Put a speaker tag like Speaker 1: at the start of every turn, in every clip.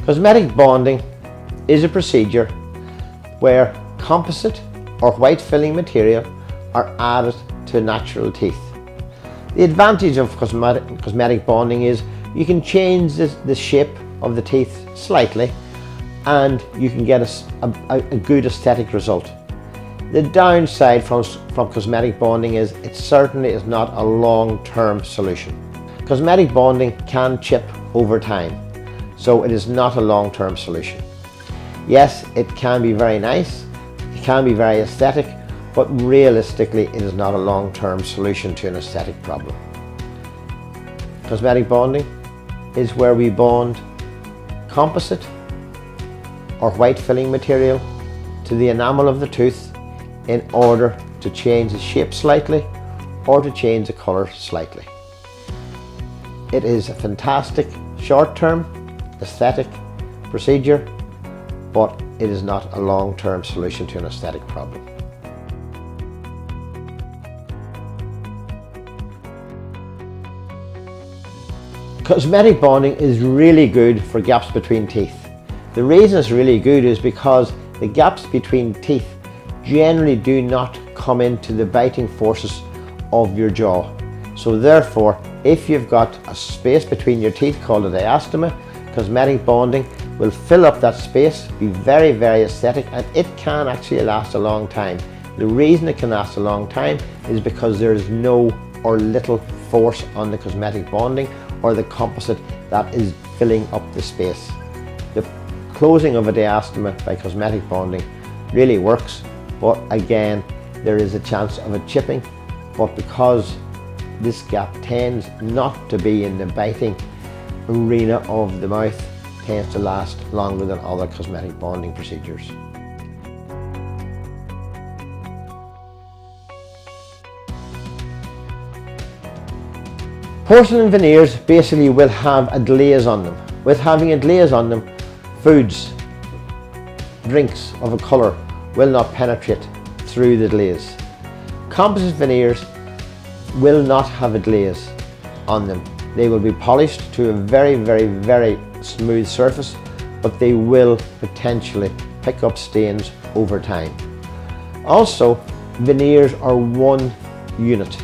Speaker 1: Cosmetic bonding is a procedure where composite or white filling material are added to natural teeth. The advantage of cosmetic bonding is you can change the shape of the teeth slightly and you can get a good aesthetic result. The downside from cosmetic bonding is it certainly is not a long-term solution. Cosmetic bonding can chip over time, so it is not a long-term solution. Yes, it can be very nice, it can be very aesthetic, but realistically it is not a long-term solution to an aesthetic problem. Cosmetic bonding is where we bond composite or white filling material to the enamel of the tooth in order to change the shape slightly or to change the colour slightly. It is a fantastic short-term aesthetic procedure, but it is not a long-term solution to an aesthetic problem. Cosmetic bonding is really good for gaps between teeth. The reason it's really good is because the gaps between teeth generally do not come into the biting forces of your jaw. So therefore, if you've got a space between your teeth called a diastema, cosmetic bonding will fill up that space, be very, very aesthetic, and it can actually last a long time. The reason it can last a long time is because there is no or little force on the cosmetic bonding or the composite that is filling up the space. The closing of a diastema by cosmetic bonding really works, but again, there is a chance of it chipping, but because this gap tends not to be in the biting arena of the mouth, tends to last longer than other cosmetic bonding procedures. Porcelain veneers basically will have a glaze on them. With having a glaze on them, foods, drinks of a colour will not penetrate through the glaze. Composite veneers will not have a glaze on them. They will be polished to a very, very, very smooth surface, but they will potentially pick up stains over time. Also, veneers are one unit,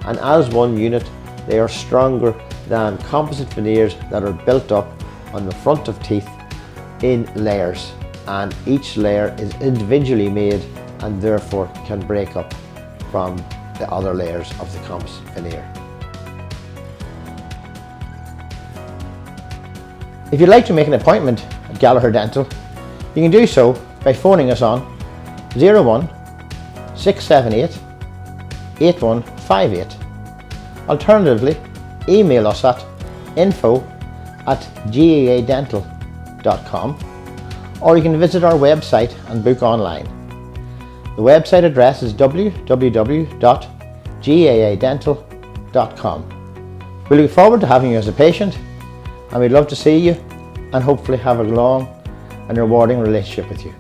Speaker 1: and as one unit, they are stronger than composite veneers that are built up on the front of teeth in layers, and each layer is individually made and therefore can break up from the other layers of the composite veneer. If you'd like to make an appointment at Gallagher Dental, you can do so by phoning us on 01 678 8158. Alternatively, email us at info@gadental.com, or you can visit our website and book online. The website address is www.gadental.com. We look forward to having you as a patient, and we'd love to see you and hopefully have a long and rewarding relationship with you.